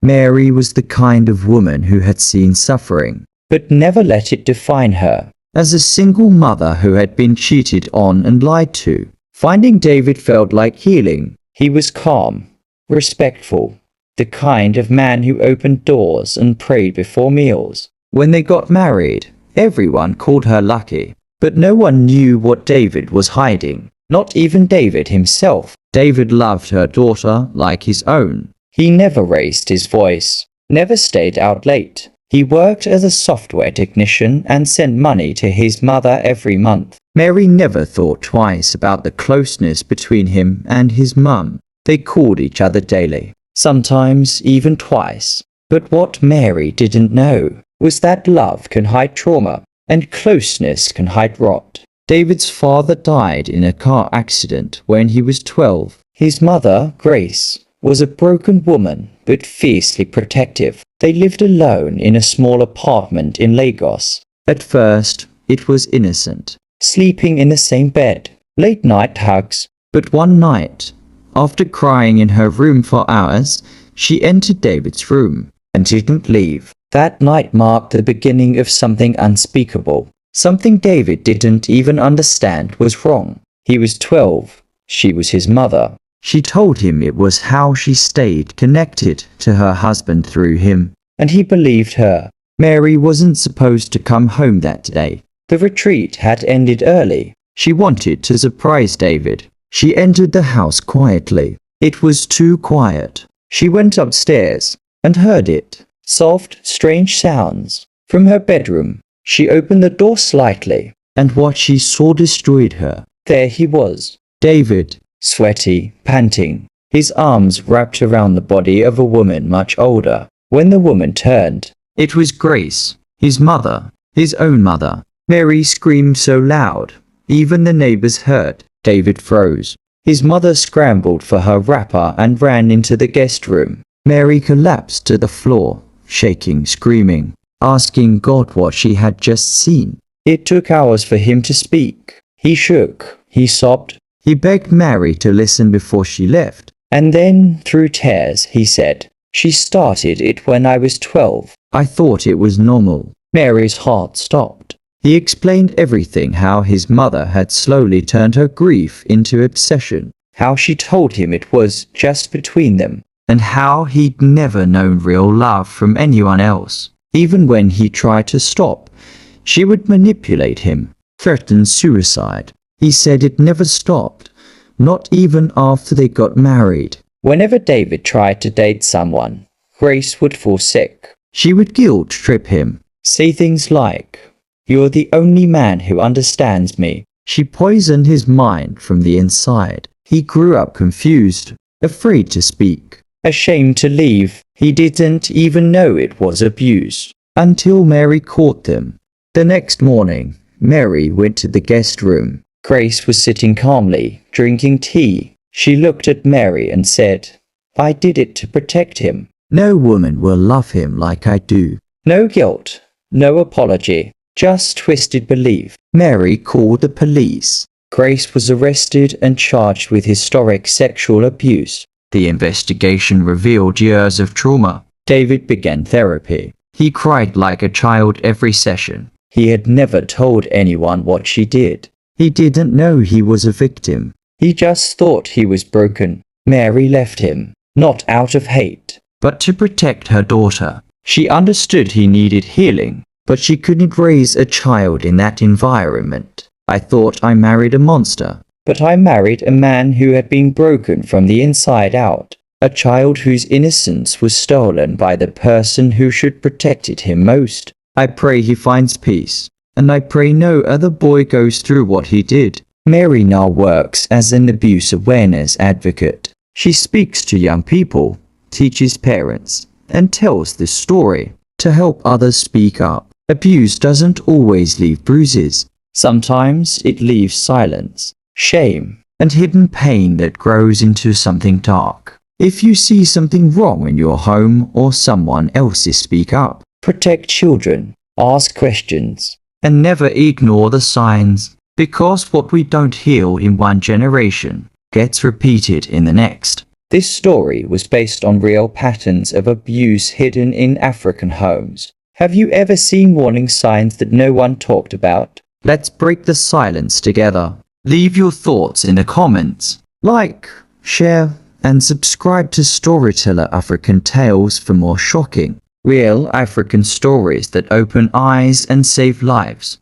Mary was the kind of woman who had seen suffering, but never let it define her. As a single mother who had been cheated on and lied to, finding David felt like healing. He was calm, respectful, the kind of man who opened doors and prayed before meals. When they got married, everyone called her lucky, but no one knew what David was hiding, not even David himself. David loved her daughter like his own. He never raised his voice, never stayed out late. He worked as a software technician and sent money to his mother every month. Mary never thought twice about the closeness between him and his mum. They called each other daily, sometimes even twice. But what Mary didn't know was that love can hide trauma, and closeness can hide rot. David's father died in a car accident when he was 12. His mother, Grace, was a broken woman but fiercely protective. They lived alone in a small apartment in Lagos. At first, it was innocent, sleeping in the same bed, late night hugs. But one night, after crying in her room for hours, she entered David's room and didn't leave. That night marked the beginning of something unspeakable, something David didn't even understand was wrong. He was 12. She was his mother. She told him it was how she stayed connected to her husband through him, and he believed her. Mary wasn't supposed to come home that day. The retreat had ended early. She wanted to surprise David. She entered the house quietly. It was too quiet. She went upstairs and heard it. Soft, strange sounds. From her bedroom, she opened the door slightly, and what she saw destroyed her. There he was, David, sweaty, panting, his arms wrapped around the body of a woman much older. When the woman turned, it was Grace, his mother, his own mother. Mary screamed so loud, even the neighbors heard. David froze. His mother scrambled for her wrapper and ran into the guest room. Mary collapsed to the floor, shaking, screaming, asking God what she had just seen. It took hours for him to speak. He shook, he sobbed. He begged Mary to listen before she left. And then, through tears, he said, "She started it when I was 12. I thought it was normal." Mary's heart stopped. He explained everything, how his mother had slowly turned her grief into obsession, how she told him it was just between them, and how he'd never known real love from anyone else. Even when he tried to stop, she would manipulate him, threaten suicide. He said it never stopped, not even after they got married. Whenever David tried to date someone, Grace would fall sick. She would guilt trip him, say things like, "You're the only man who understands me." She poisoned his mind from the inside. He grew up confused, afraid to speak, ashamed to leave. He didn't even know it was abuse until Mary caught them. The next morning, Mary went to the guest room. Grace was sitting calmly, drinking tea. She looked at Mary and said, "I did it to protect him. No woman will love him like I do." No guilt, no apology, just twisted belief. Mary called the police. Grace was arrested and charged with historic sexual abuse. The investigation revealed years of trauma. David began therapy. He cried like a child every session. He had never told anyone what she did. He didn't know he was a victim. He just thought he was broken. Mary left him, not out of hate, but to protect her daughter. She understood he needed healing, but she couldn't raise a child in that environment. "I thought I married a monster, but I married a man who had been broken from the inside out. A child whose innocence was stolen by the person who should protected him most. I pray he finds peace, and I pray no other boy goes through what he did." Mary now works as an abuse awareness advocate. She speaks to young people, teaches parents, and tells this story to help others speak up. Abuse doesn't always leave bruises. Sometimes it leaves silence, shame, and hidden pain that grows into something dark. If you see something wrong in your home or someone else's, speak up. Protect children, ask questions, and never ignore the signs, because what we don't heal in one generation gets repeated in the next. This story was based on real patterns of abuse hidden in African homes. Have you ever seen warning signs that no one talked about? Let's break the silence together. Leave your thoughts in the comments. Like, share, and subscribe to Storyteller African Tales for more shocking, real African stories that open eyes and save lives.